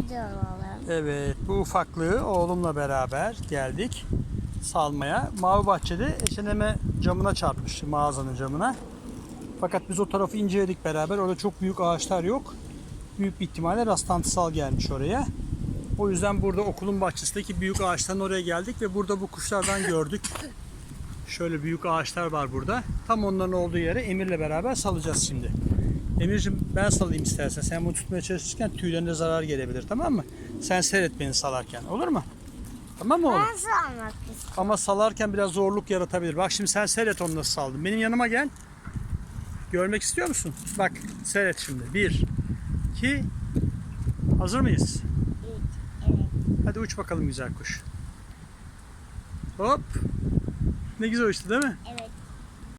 video alalım. Evet, bu ufaklığı oğlumla beraber geldik salmaya. Mavi Bahçe'de H&M camına çarpmıştı, mağazanın camına. Fakat biz o tarafı inceledik beraber. Orada çok büyük ağaçlar yok. Büyük bir ihtimalle rastlantısal gelmiş oraya. O yüzden burada okulun bahçesindeki büyük ağaçların oraya geldik ve burada bu kuşlardan gördük. Şöyle büyük ağaçlar var burada. Tam onların olduğu yere Emir'le beraber salacağız şimdi. Emir'cim ben salayım istersen. Sen bunu tutmaya çalışırken tüylerine zarar gelebilir, tamam mı? Sen seyret beni salarken, olur mu? Tamam mı oğlum? Ben salmak istiyorum. Ama salarken biraz zorluk yaratabilir. Bak şimdi sen seyret onu nasıl saldım. Benim yanıma gel. Görmek istiyor musun? Bak seyret şimdi. 1, 2, hazır mıyız? Evet. Hadi uç bakalım güzel kuş. Hop. Ne güzel uçtu değil mi? Evet.